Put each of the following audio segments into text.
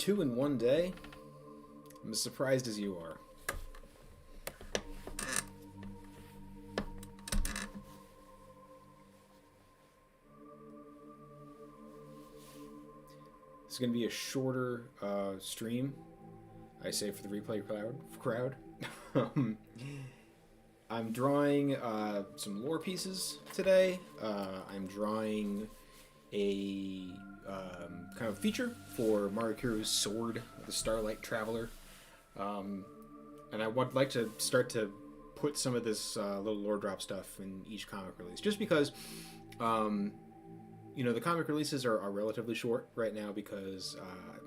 2 in one day? I'm as surprised as you are. It's going to be a shorter stream, I say, for the replay crowd. I'm drawing some lore pieces today. I'm drawing a kind of feature for Maru Kiru's sword, the Starlight Traveler. And I would like to start to put some of this little lore drop stuff in each comic release, just because the comic releases are relatively short right now because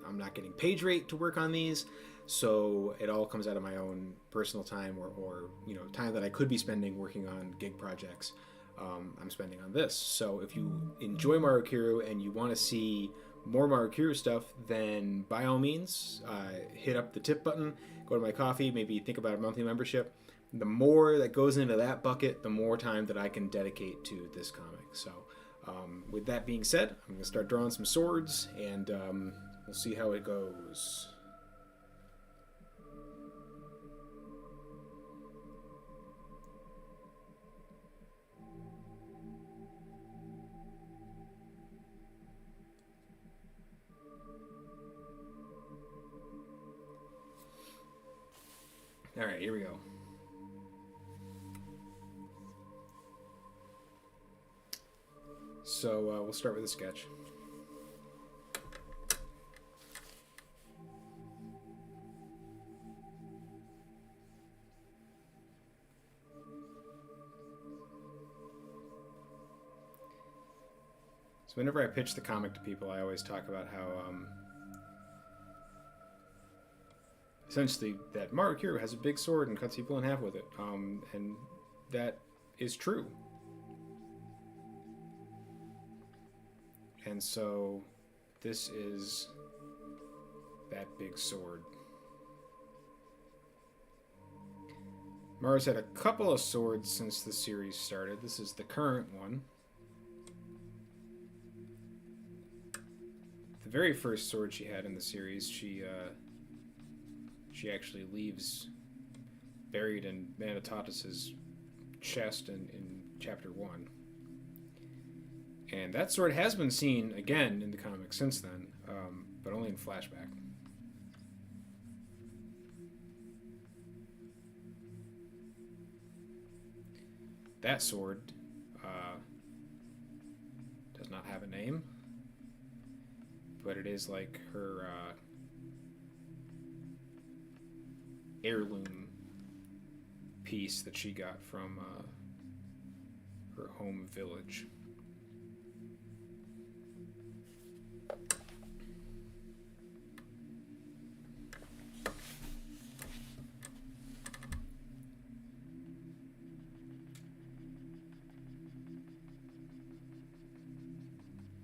I'm not getting page rate to work on these, so it all comes out of my own personal time or time that I could be spending working on gig projects. I'm spending on this. So if you enjoy Maru Kiru and you want to see more Maru Kiru stuff, then by all means, hit up the tip button, go to my Ko-fi, maybe think about a monthly membership. The more that goes into that bucket, the more time that I can dedicate to this comic. So with that being said, I'm going to start drawing some swords, and we'll see how it goes. All right, here we go. So we'll start with a sketch. So whenever I pitch the comic to people, I always talk about how essentially that Maru Kiru has a big sword and cuts people in half with it, and that is true. And so this is that big sword. Maru's had a couple of swords since the series started. This is the current one. The very first sword she had in the series, she actually leaves buried in Manitatus's chest in chapter 1. And that sword has been seen again in the comics since then, but only in flashback. That sword does not have a name, but it is like her heirloom piece that she got from her home village.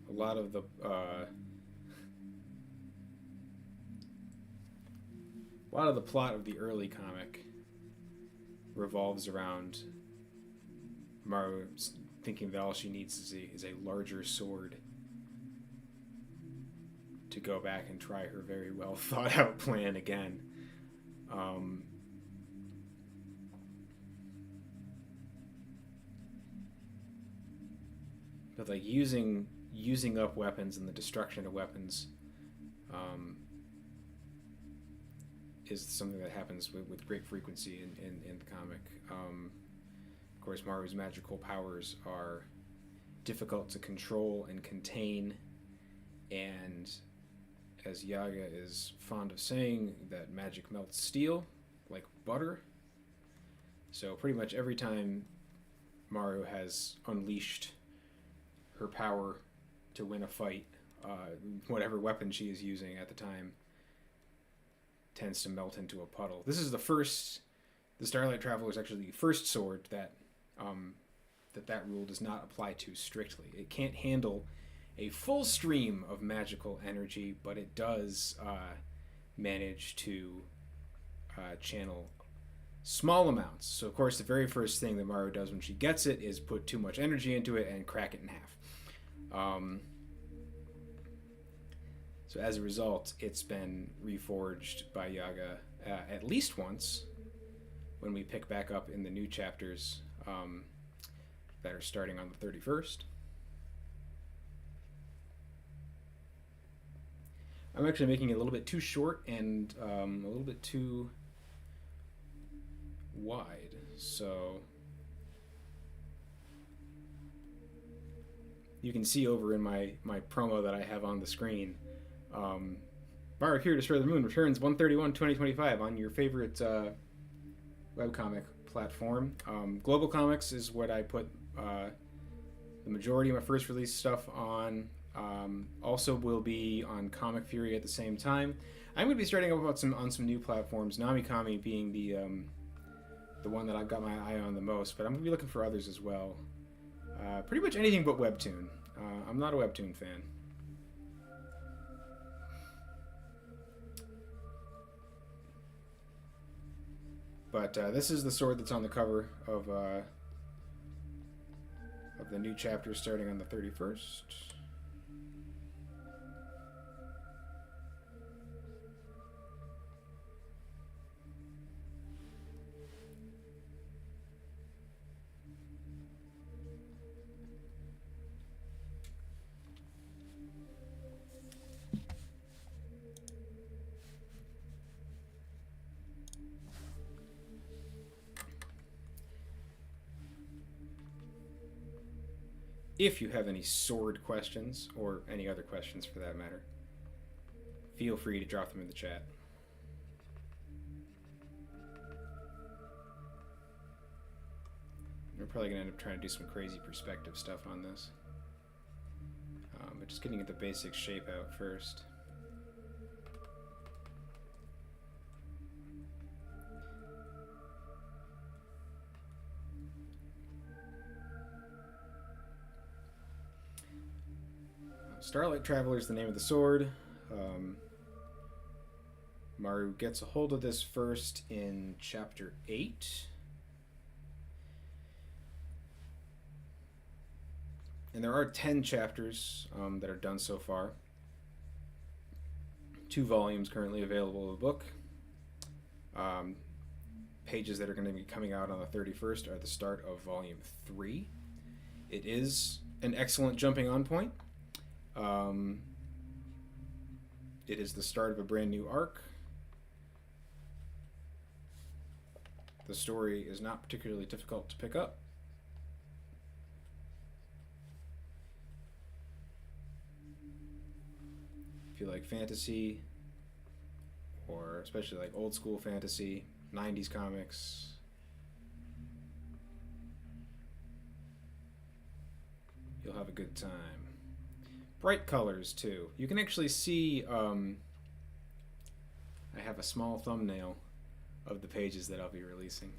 A lot of the plot of the early comic revolves around Maru thinking that all she needs is a larger sword to go back and try her very well thought out plan again. But like using up weapons and the destruction of weapons is something that happens with great frequency in the comic. Of course, Maru's magical powers are difficult to control and contain, and as Yaga is fond of saying, that magic melts steel like butter. So pretty much every time Maru has unleashed her power to win a fight, whatever weapon she is using at the time tends to melt into a puddle. This is the Starlight Traveler is actually the first sword that that rule does not apply to strictly. It can't handle a full stream of magical energy, but it does manage to channel small amounts. So of course the very first thing that Maru does when she gets it is put too much energy into it and crack it in half. So as a result, it's been reforged by Yaga at least once when we pick back up in the new chapters that are starting on the 31st. I'm actually making it a little bit too short and a little bit too wide, so you can see over in my promo that I have on the screen, Maru Kiru Destroy the Moon returns 1/31/2025 on your favorite webcomic platform. Global Comics is what I put the majority of my first release stuff on. Also will be on Comic Fury at the same time. I'm going to be starting up on some new platforms, Namikami being the one that I've got my eye on the most, but I'm going to be looking for others as well. Pretty much anything but Webtoon. I'm not a Webtoon fan. But this is the sword that's on the cover of the new chapter starting on the 31st. If you have any sword questions, or any other questions for that matter, feel free to drop them in the chat. We're probably going to end up trying to do some crazy perspective stuff on this. But just getting the basic shape out first. Starlight Traveler is the name of the sword. Maru gets a hold of this first in chapter 8. And there are 10 chapters that are done so far. 2 volumes currently available of the book. Pages that are going to be coming out on the 31st are the start of volume 3. It is an excellent jumping on point. It is the start of a brand new arc. The story is not particularly difficult to pick up. If you like fantasy, or especially like old school fantasy, 90s comics, you'll have a good time. Bright colors too. You can actually see, I have a small thumbnail of the pages that I'll be releasing.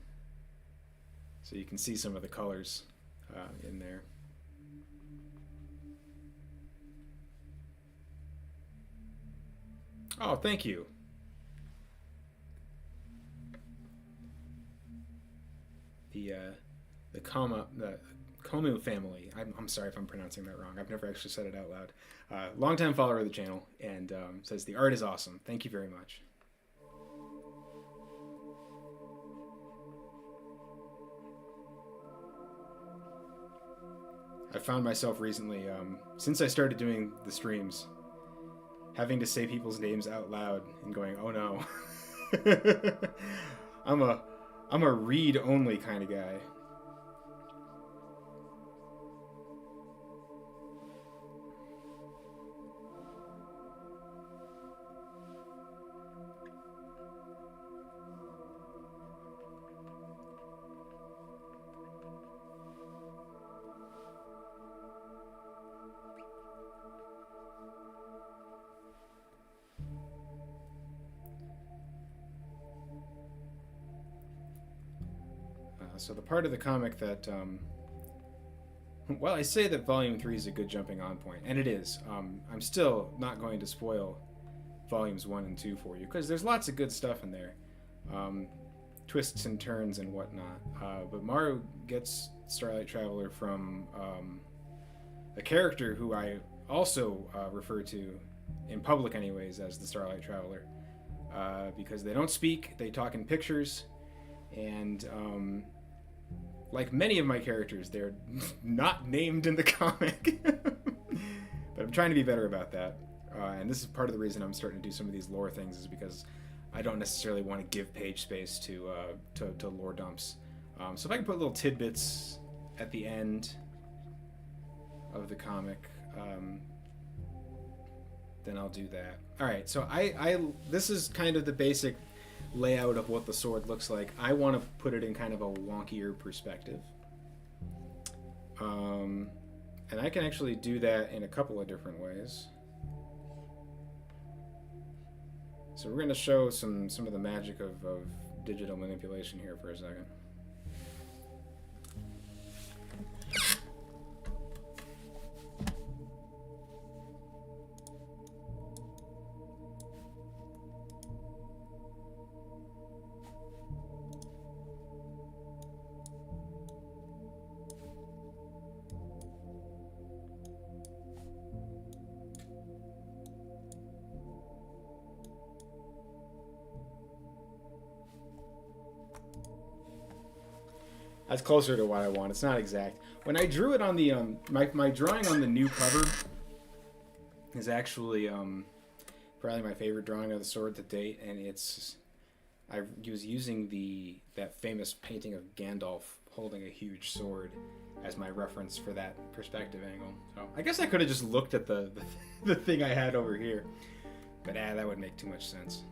So you can see some of the colors in there. Oh, thank you. The Komu family. I'm sorry if I'm pronouncing that wrong. I've never actually said it out loud. Longtime follower of the channel, and says the art is awesome. Thank you very much. I found myself recently, since I started doing the streams, having to say people's names out loud and going, "Oh no." I'm a read only kind of guy. So the part of the comic that, well, I say that Volume 3 is a good jumping on point, and it is. I'm still not going to spoil Volumes 1 and 2 for you, because there's lots of good stuff in there. Twists and turns and whatnot. But Maru gets Starlight Traveler from a character who I also refer to in public anyways, as the Starlight Traveler, because they don't speak, they talk in pictures, and like many of my characters, they're not named in the comic. But I'm trying to be better about that, and this is part of the reason I'm starting to do some of these lore things, is because I don't necessarily want to give page space to lore dumps. So if I can put little tidbits at the end of the comic, then I'll do that. All right, so I this is kind of the basic layout of what the sword looks like. I want to put it in kind of a wonkier perspective. And I can actually do that in a couple of different ways. So we're going to show some of the magic of digital manipulation here for a second. That's closer to what I want. It's not exact. When I drew it on the my drawing on the new cover is actually probably my favorite drawing of the sword to date, and I was using that famous painting of Gandalf holding a huge sword as my reference for that perspective angle. So I guess I could have just looked at the thing I had over here, but that would make too much sense.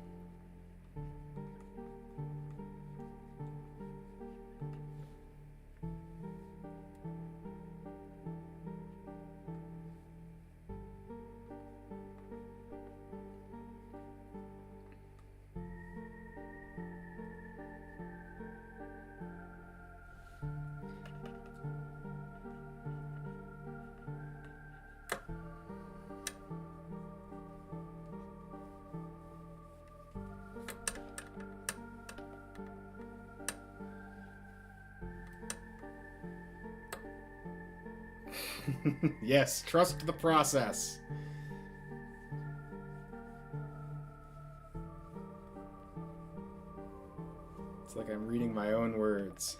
Yes, trust the process. It's like I'm reading my own words.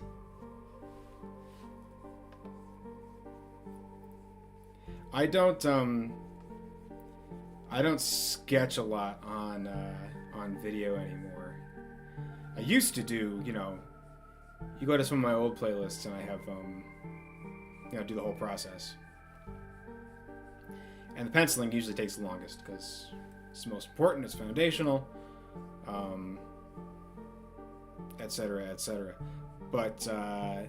I don't sketch a lot on video anymore. I used to do, you go to some of my old playlists and I have do the whole process. And the penciling usually takes the longest because it's the most important, it's foundational, etc., etc. But I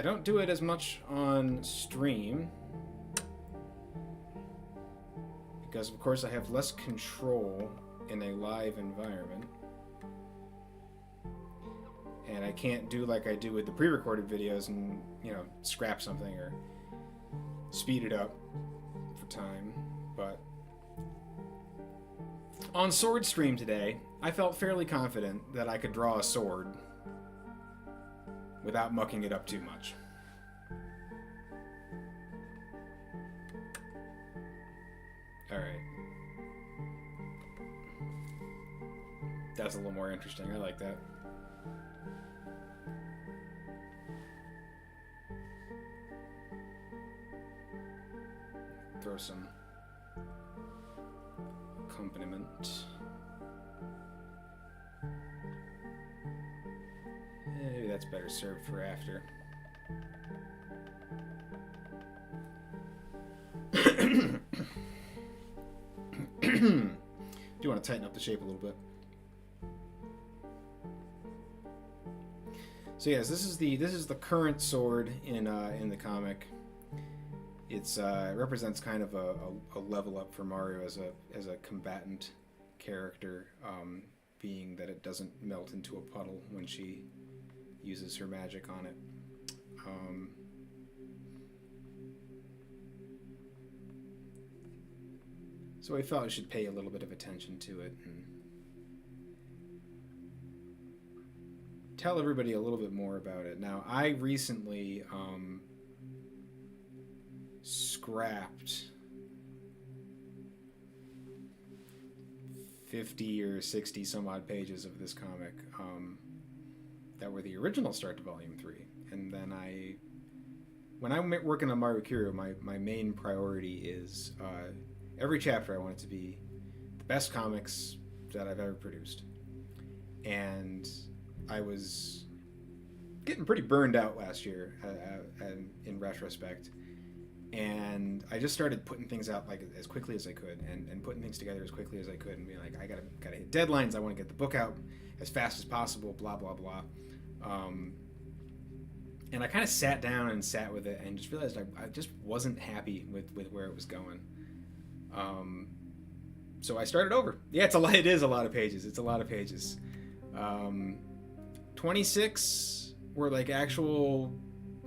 don't do it as much on stream because, of course, I have less control in a live environment. And I can't do like I do with the pre-recorded videos and, scrap something or speed it up for time. But on Sword Stream today, I felt fairly confident that I could draw a sword without mucking it up too much. Alright. That's a little more interesting. I like that. Throw some accompaniment. Maybe that's better served for after. Do want to tighten up the shape a little bit. So yes, this is the current sword in the comic. It represents kind of a level up for Maru as a combatant character, being that it doesn't melt into a puddle when she uses her magic on it. So I thought I should pay a little bit of attention to it and tell everybody a little bit more about it. Now, I recently scrapped 50 or 60 some odd pages of this comic that were the original start to volume 3. And then when I'm working on Maru Kiru, my main priority is every chapter I want it to be the best comics that I've ever produced. And I was getting pretty burned out last year in retrospect. And I just started putting things out like as quickly as I could and putting things together as quickly as I could and being like, I gotta hit deadlines. I want to get the book out as fast as possible, blah, blah, blah. And I kind of sat down and sat with it and just realized I just wasn't happy with where it was going. So I started over. Yeah, it is a lot of pages. It's a lot of pages. 26 were like actual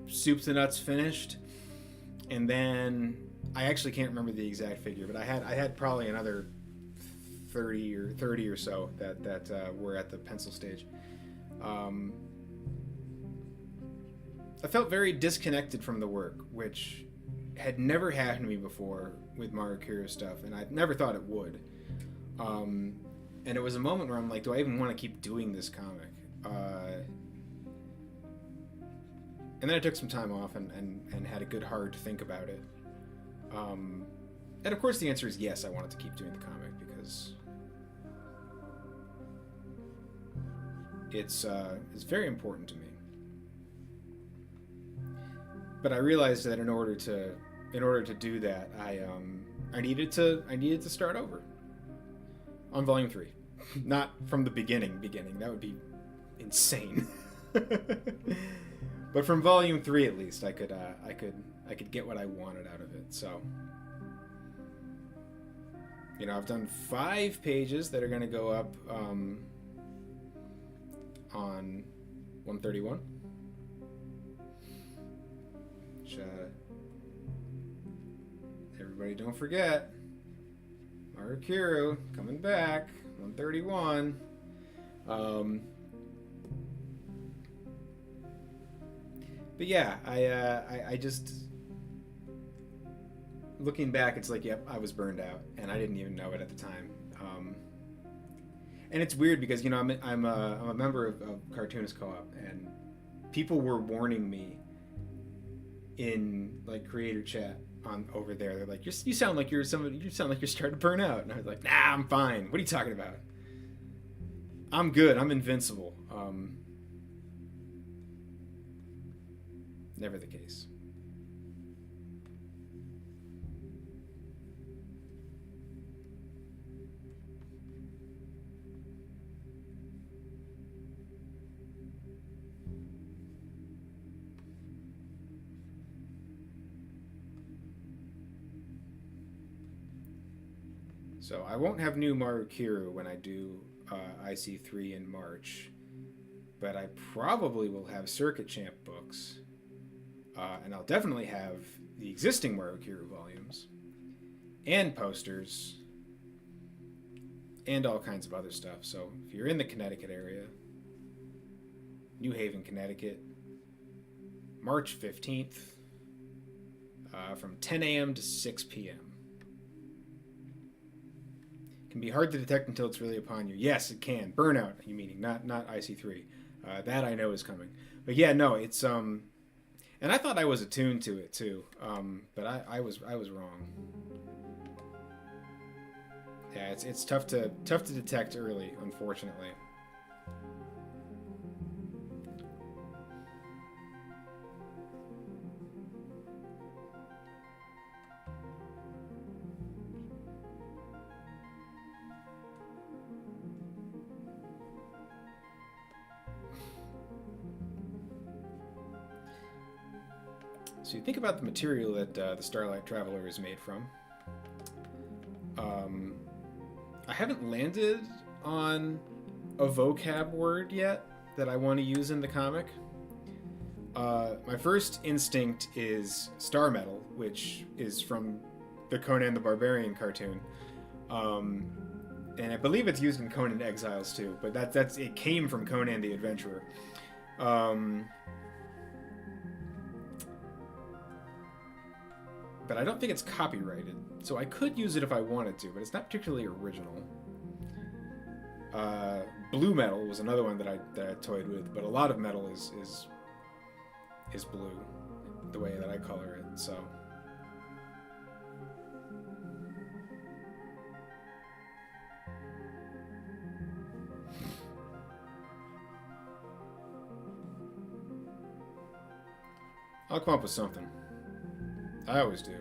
soup to nuts finished. And then I actually can't remember the exact figure, but I had probably another 30 or so that were at the pencil stage. I felt very disconnected from the work, which had never happened to me before with Maru Kiru stuff, and I never thought it would. And it was a moment where I'm like, do I even want to keep doing this comic? And then I took some time off and had a good hard think about it. And of course the answer is yes, I wanted to keep doing the comic because it's very important to me. But I realized that in order to do that, I needed to start over on volume 3, not from the beginning. That would be insane. But from volume 3 at least, I could get what I wanted out of it. So, I've done 5 pages that are going to go up on 131. Which, everybody don't forget, Maru Kiru coming back, 131. But yeah, I just, looking back, it's like, yep, I was burned out, and I didn't even know it at the time. And it's weird because I'm a member of Cartoonist Co-op, and people were warning me in like creator chat over there. They're like, you sound like you're starting to burn out, and I was like, nah, I'm fine. What are you talking about? I'm good. I'm invincible. Never the case. So I won't have new Maru Kiru when I do IC3 in March, but I probably will have Circuit Champ books. And I'll definitely have the existing Maru Kiru volumes, and posters, and all kinds of other stuff. So if you're in the Connecticut area, New Haven, Connecticut, March 15th, from 10 a.m. to 6 p.m. It can be hard to detect until it's really upon you. Yes, it can. Burnout, you meaning, not IC3. That I know is coming. But yeah, no, it's... And I thought I was attuned to it too, but I was wrong. Yeah, it's tough to detect early, unfortunately. So you think about the material that the Starlight Traveler is made from. I haven't landed on a vocab word yet that I want to use in the comic. My first instinct is Star Metal, which is from the Conan the Barbarian cartoon. And I believe it's used in Conan Exiles too, but it came from Conan the Adventurer. But I don't think it's copyrighted, so I could use it if I wanted to, but it's not particularly original. Blue metal was another one that I toyed with, but a lot of metal is blue, the way that I color it. So. I'll come up with something. I always do.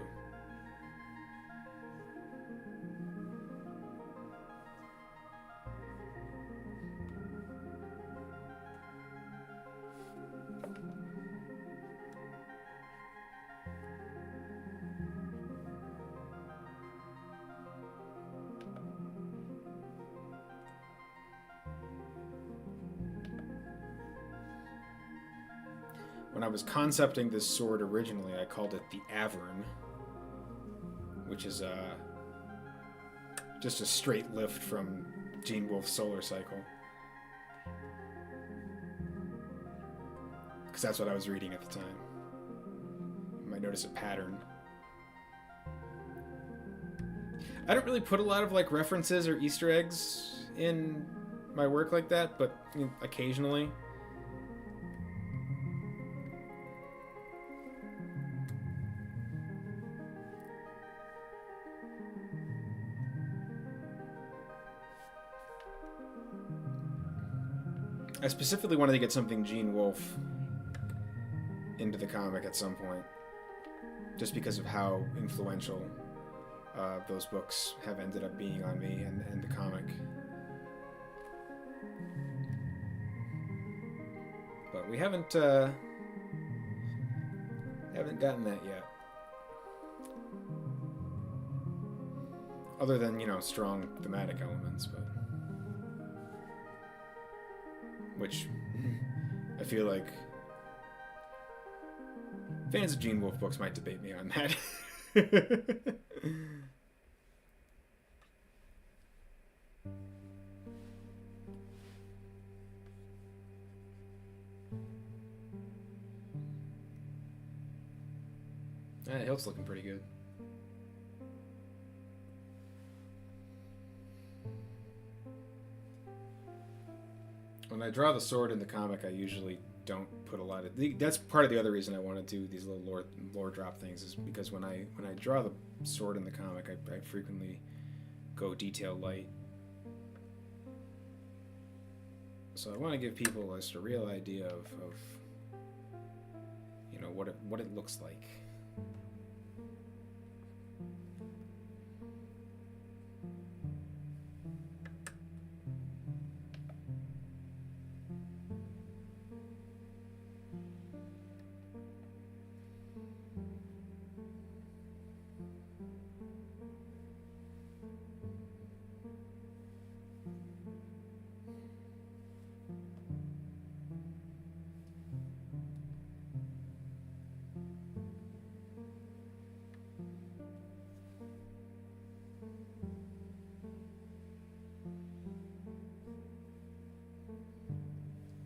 When I was concepting this sword originally, I called it the Avern, which is just a straight lift from Gene Wolfe's Solar Cycle. Because that's what I was reading at the time. You might notice a pattern. I don't really put a lot of like references or Easter eggs in my work like that, but occasionally. I specifically wanted to get something Gene Wolfe into the comic at some point, just because of how influential those books have ended up being on me and the comic. But we haven't gotten that yet. Other than, strong thematic elements, but which I feel like fans of Gene Wolfe books might debate me on that. Hilt's looking pretty good. When I draw the sword in the comic, I usually don't put a lot of... That's part of the other reason I want to do these little lore drop things, is because when I draw the sword in the comic, I frequently go detail light. So I want to give people just a real idea of what it looks like.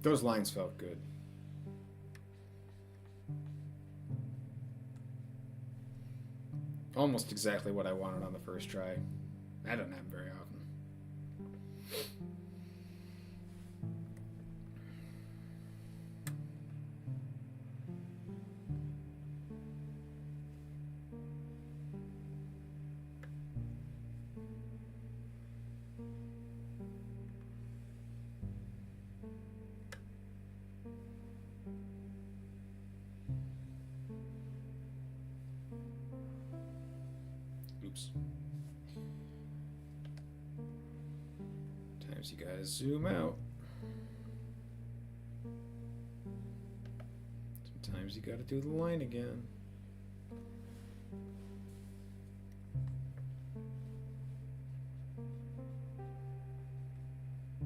Those lines felt good. Almost exactly what I wanted on the first try. That doesn't happen very often. Oops. Sometimes you gotta zoom out. Sometimes you gotta do the line again.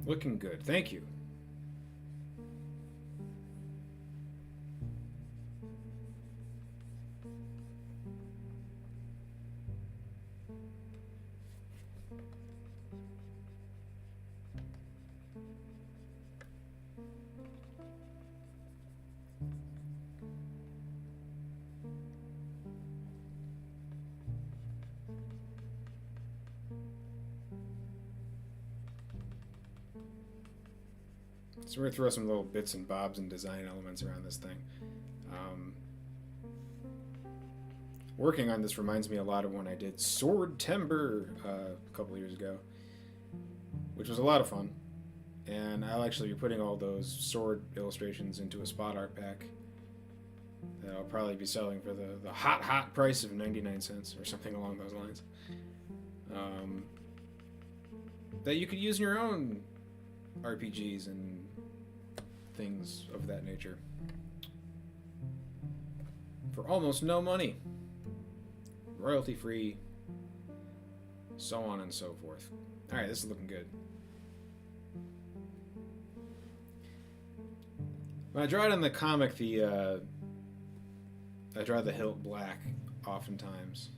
Looking good. Thank you. So we're going to throw some little bits and bobs and design elements around this thing. Working on this reminds me a lot of when I did Sword Timber a couple years ago, which was a lot of fun. And I'll actually be putting all those sword illustrations into a spot art pack that I'll probably be selling for the hot price of 99 cents or something along those lines. That you could use in your own RPGs and things of that nature for almost no money, royalty free, so on and so forth. Alright, this is looking good. When I draw it in the comic, I draw the hilt black oftentimes.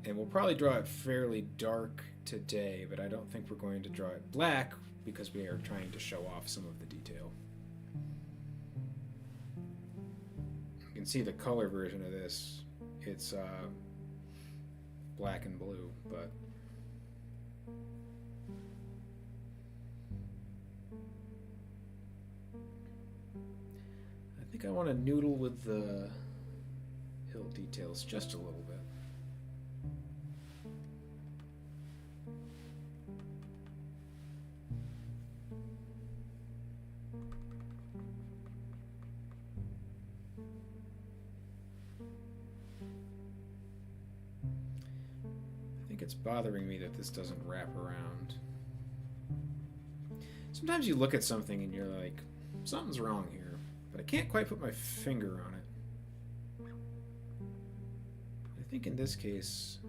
And we'll probably draw it fairly dark today, but I don't think we're going to draw it black because we are trying to show off some of the detail. You can see the color version of this. It's black and blue, but I think I want to noodle with the hilt details just a little bit. It's bothering me that this doesn't wrap around. Sometimes you look at something and you're like, something's wrong here, but I can't quite put my finger on it. I think in this case,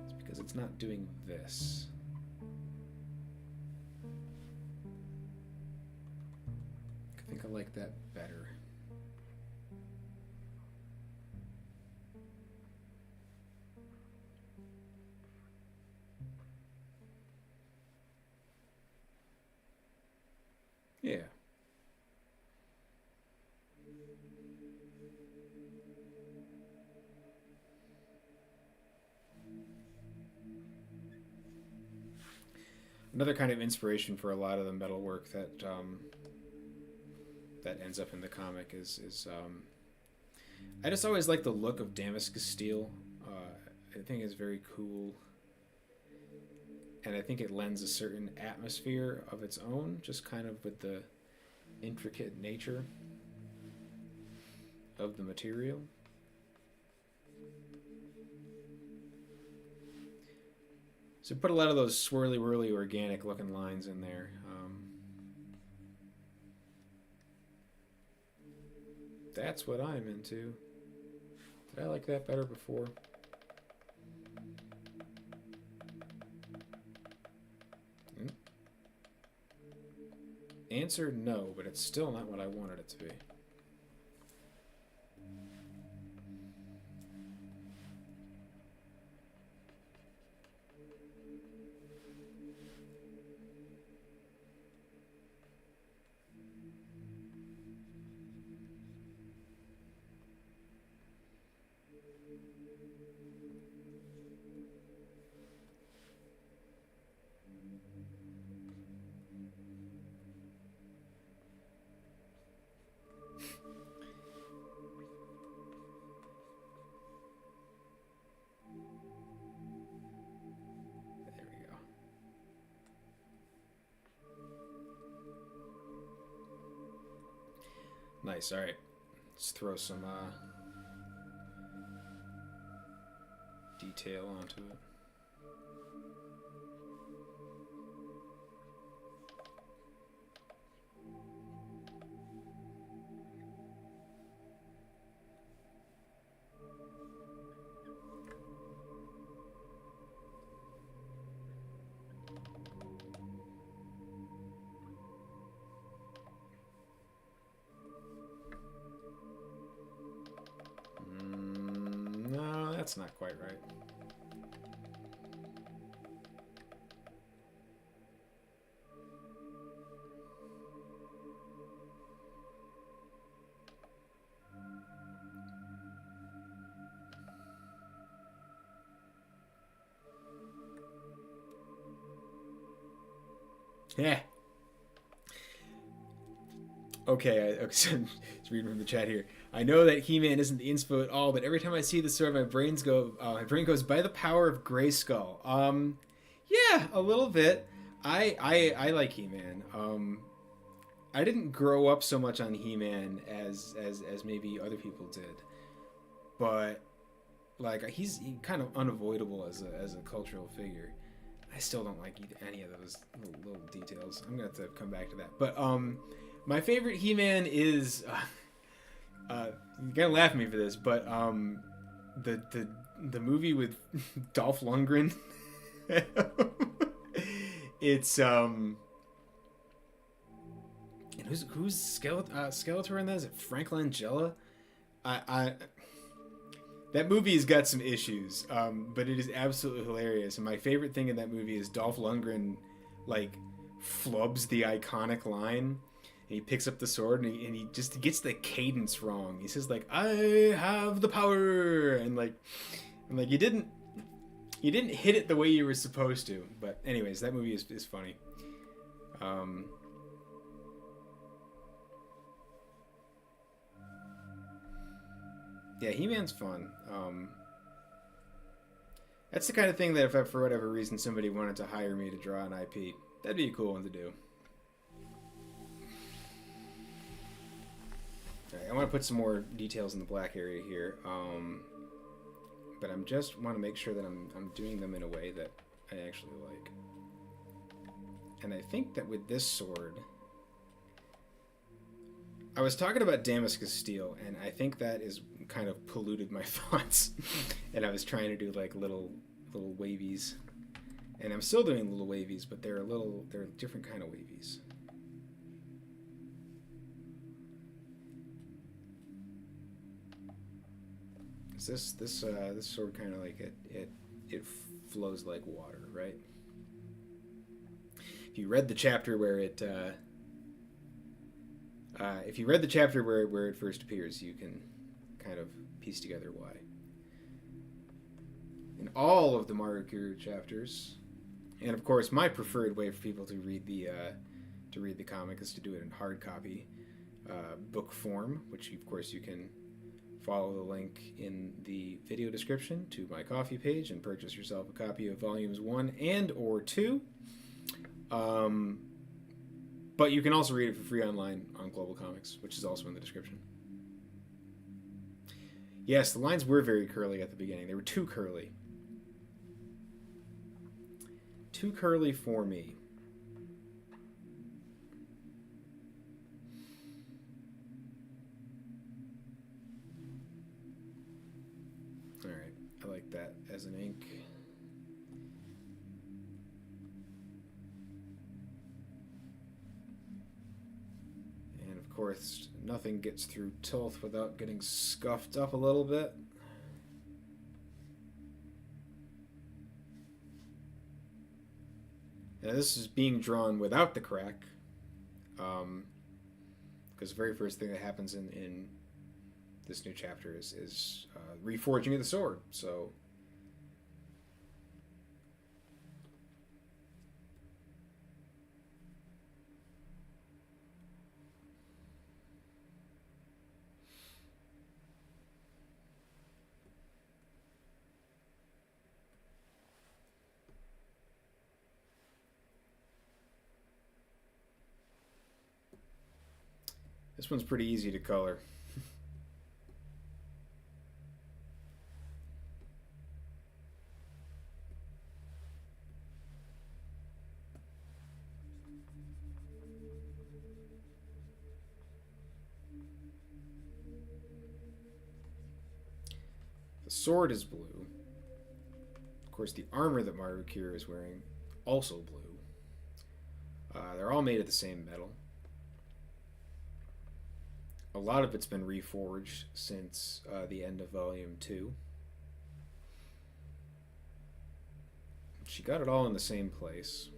it's because it's not doing this. I think I like that better. Yeah. Another kind of inspiration for a lot of the metalwork that that ends up in the comic is I just always like the look of Damascus steel. I think it's very cool. And I think it lends a certain atmosphere of its own, just kind of with the intricate nature of the material. So put a lot of those swirly whirly organic looking lines in there. That's what I'm into. Did I like that better before? Answer no, but it's still not what I wanted it to be. Nice, alright. Let's throw some detail onto it. That's not quite right. Yeah. Okay, just reading from the chat here. I know that He-Man isn't the inspo at all, but every time I see the sword, my brain goes by the power of Grayskull. Yeah, a little bit. I like He-Man. I didn't grow up so much on He-Man as maybe other people did, but like he's kind of unavoidable as a cultural figure. I still don't like any of those little details. I'm gonna have to come back to that. But my favorite He-Man is you're gonna laugh at me for this, but the movie with Dolph Lundgren. It's and who's Skeletor in that? Is it Frank Langella? I that movie's got some issues, but it is absolutely hilarious. And my favorite thing in that movie is Dolph Lundgren, like, flubs the iconic line. And he picks up the sword and he just gets the cadence wrong. He says, like, "I have the power," and like, you didn't hit it the way you were supposed to. But anyways, that movie is funny. Yeah, He-Man's fun. That's the kind of thing that if for whatever reason somebody wanted to hire me to draw an IP, that'd be a cool one to do. Alright, I want to put some more details in the black area here, but I just want to make sure that I'm doing them in a way that I actually like. And I think that with this sword, I was talking about Damascus steel, and I think that is kind of polluted my thoughts. And I was trying to do like little wavies, and I'm still doing little wavies, but they're a different kind of wavies. This sword kind of like it flows like water, right? If you read the chapter where it first appears, you can kind of piece together why. In all of the Maru Kiru chapters, and of course, my preferred way for people to read the comic is to do it in hard copy, book form, which of course you can follow the link in the video description to my Ko-fi page and purchase yourself a copy of volumes 1 and or 2. But you can also read it for free online on Global Comics, which is also in the description. Yes, the lines were very curly at the beginning. They were too curly. Too curly for me. Alright, I like that as an ink. Of course, nothing gets through Tilth without getting scuffed up a little bit. Now this is being drawn without the crack, because the very first thing that happens in this new chapter is reforging of the sword. So this one's pretty easy to color. The sword is blue. Of course, the armor that Maru Kiru is wearing, also blue. They're all made of the same metal. A lot of it's been reforged since the end of Volume 2. She got it all in the same place.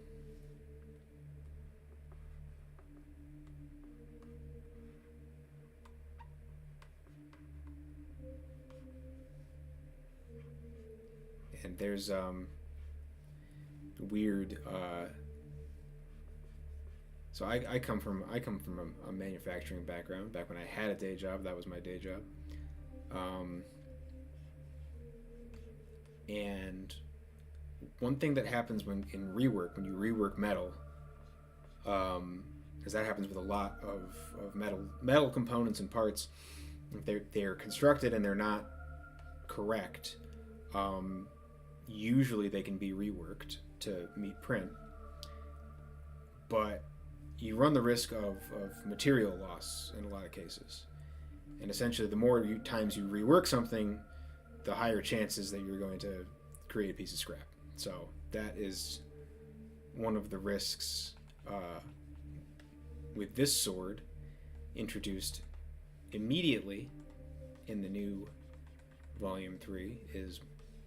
And there's weird So I come from a manufacturing background. Back when I had a day job, that was my day job. Um, and one thing that happens when you rework metal, because that happens with a lot of metal components and parts. If they're constructed and they're not correct, usually they can be reworked to meet print. But you run the risk of material loss in a lot of cases. And essentially, the more times you rework something, the higher chances that you're going to create a piece of scrap. So that is one of the risks with this sword, introduced immediately in the new Volume 3, is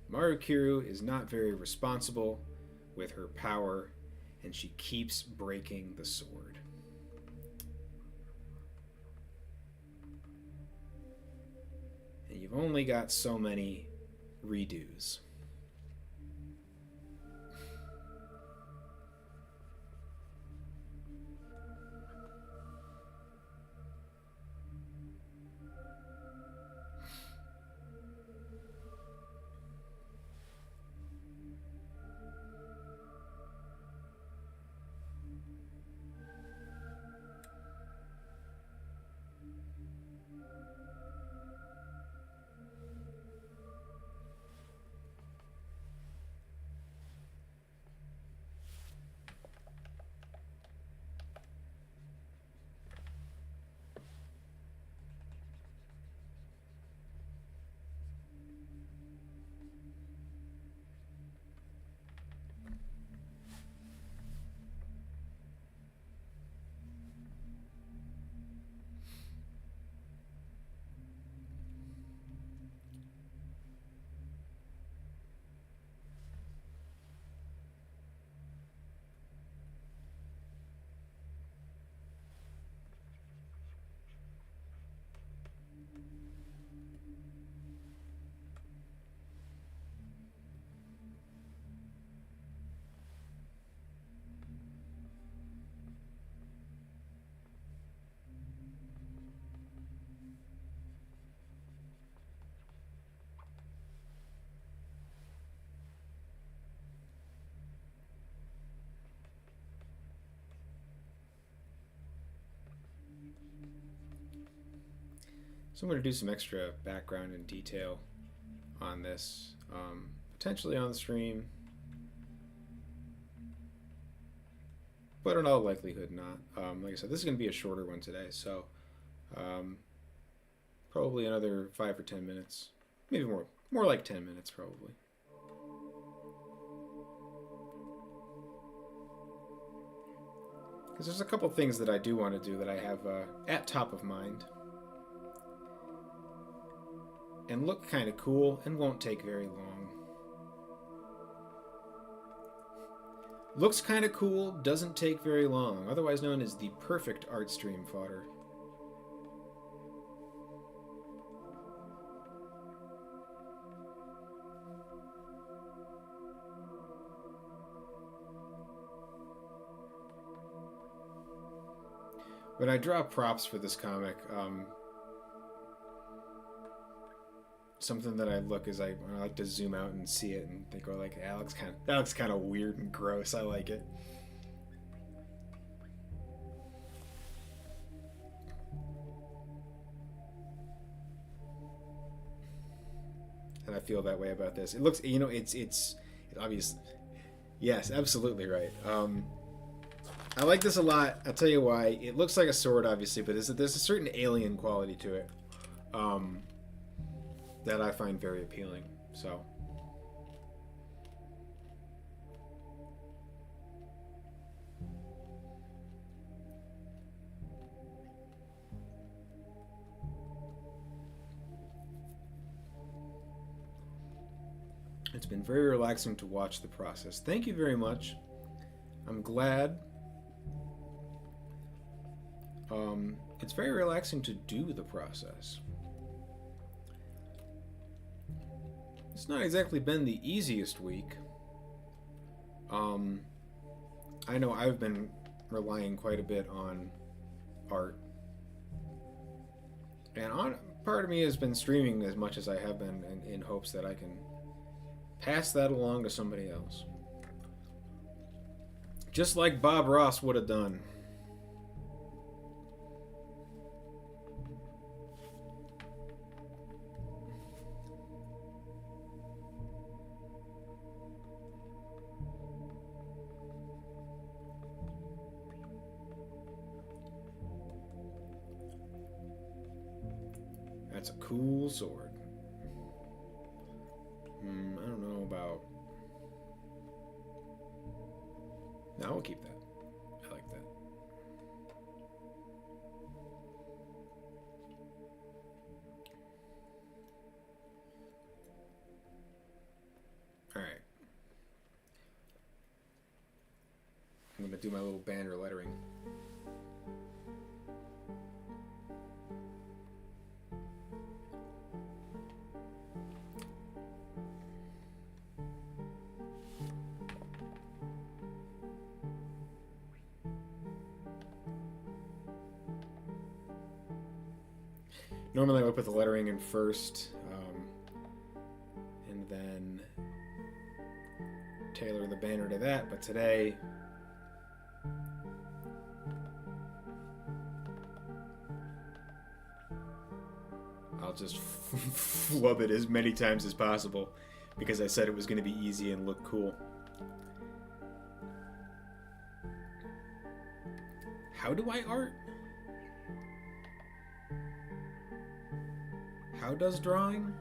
Maru Kiru is not very responsible with her power, and she keeps breaking the sword. And you've only got so many redos. So I'm going to do some extra background and detail on this, potentially on the stream, but in all likelihood not. Like I said, this is going to be a shorter one today, so probably another 5 or 10 minutes, maybe more like 10 minutes probably. Because there's a couple things that I do want to do that I have at top of mind, and look kind of cool and won't take very long. Looks kind of cool, doesn't take very long, otherwise known as the perfect art stream fodder. When I draw props for this comic, something that I look is I like to zoom out and see it and think, oh, like that looks kind of weird and gross. I like it. And I feel that way about this. It looks, it's obvious. Yes, absolutely right. I like this a lot. I'll tell you why. It looks like a sword, obviously, but there's a certain alien quality to it. That I find very appealing. So it's been very relaxing to watch the process. Thank you very much. I'm glad. It's very relaxing to do the process. It's not exactly been the easiest week. I know I've been relying quite a bit on art. And part of me has been streaming as much as I have been in hopes that I can pass that along to somebody else. Just like Bob Ross would have done. That's a cool sword. I don't know about... No, we'll keep that. I like that. Alright. I'm going to do my little banner lettering. Normally I would put the lettering in first, and then tailor the banner to that, but today I'll just flub it as many times as possible because I said it was going to be easy and look cool. How do I art? How does drawing?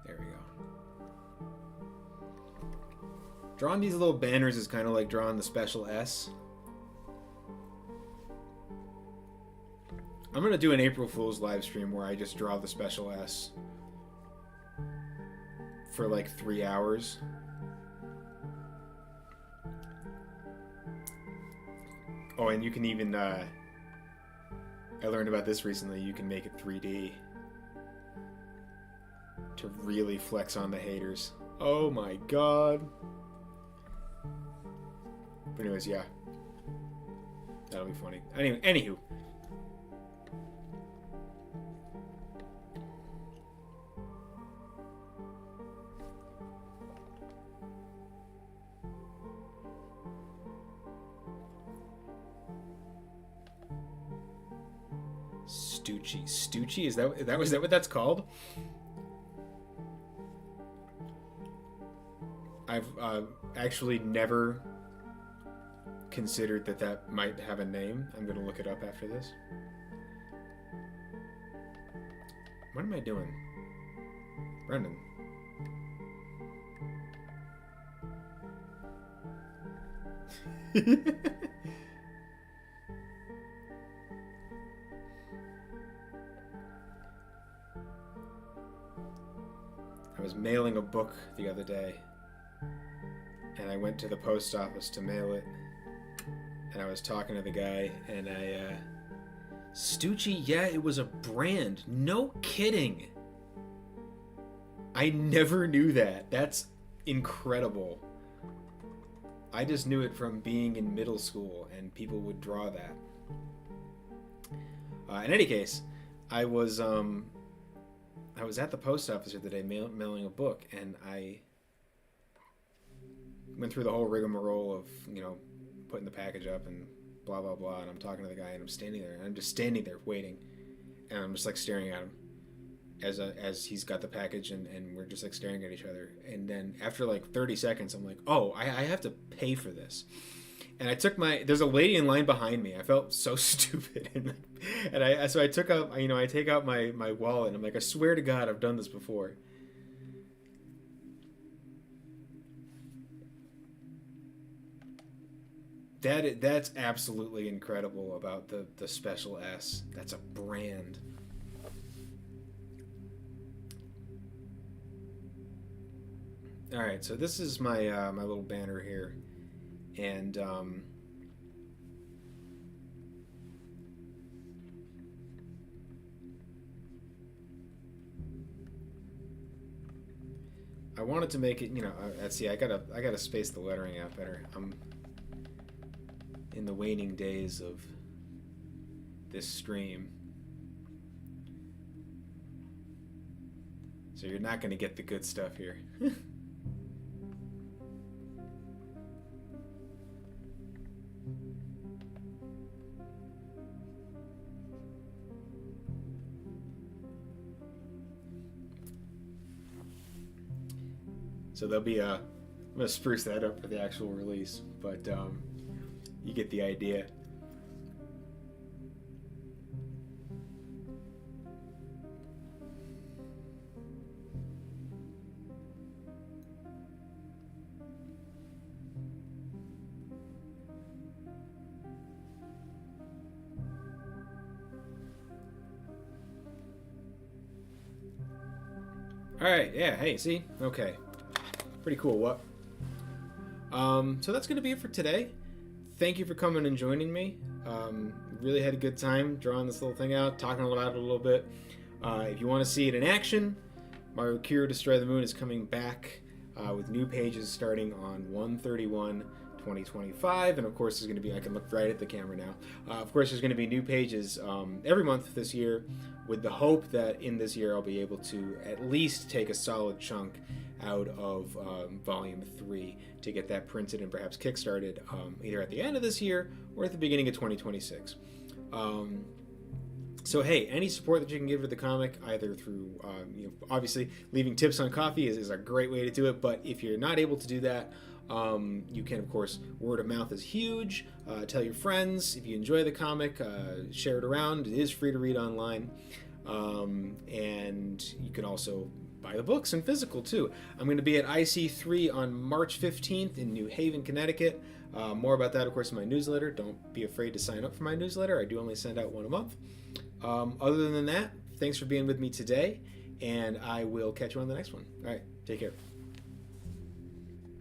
There we go. Drawing these little banners is kind of like drawing the special S. I'm going to do an April Fool's live stream where I just draw the special S for like 3 hours. Oh, and you can even, I learned about this recently, you can make it 3D. To really flex on the haters. Oh my god. But anyways, yeah. That'll be funny. Anyway, anywho. Stucci. Stucci? Is that what that's called? I've actually never considered that might have a name. I'm going to look it up after this. What am I doing? Brendan. I was mailing a book the other day. And I went to the post office to mail it. And I was talking to the guy, and Stucci, yeah, it was a brand. No kidding. I never knew that. That's incredible. I just knew it from being in middle school, and people would draw that. In any case, I was at the post office the other day mailing a book, and I went through the whole rigmarole of, putting the package up and blah, blah, blah. And I'm talking to the guy, and I'm standing there, and I'm just standing there waiting. And I'm just like staring at him as he's got the package, and we're just like staring at each other. And then after like 30 seconds, I'm like, oh, I have to pay for this. And I took there's a lady in line behind me. I felt so stupid. So I took out, I take out my wallet, and I'm like, I swear to God, I've done this before. That's absolutely incredible about the special S. That's a brand. All right, so this is my my little banner here, and I wanted to make it, let's see, I gotta space the lettering out better. in the waning days of this stream. So you're not going to get the good stuff here. So there'll be I'm going to spruce that up for the actual release, but you get the idea. All right, yeah, hey, see? Okay. Pretty cool, what? So that's going to be it for today. Thank you for coming and joining me. Really had a good time drawing this little thing out, talking about it a little bit. If you want to see it in action, Maru Kiru Destroy the Moon is coming back with new pages starting on 1/31/2025. And of course, there's going to be, I can look right at the camera now. Of course, there's going to be new pages every month this year, with the hope that in this year I'll be able to at least take a solid chunk out of volume 3 to get that printed and perhaps kickstarted either at the end of this year or at the beginning of 2026. So hey, any support that you can give to the comic, either through obviously leaving tips on coffee is a great way to do it, but if you're not able to do that, you can, of course, word of mouth is huge. Tell your friends if you enjoy the comic, share it around. It is free to read online, and you can also buy the books in physical too. I'm going to be at IC3 on March 15th in New Haven, Connecticut. More about that, of course, in my newsletter. Don't be afraid to sign up for my newsletter. I do only send out one a month. Other than that, thanks for being with me today, and I will catch you on the next one. All right, take care.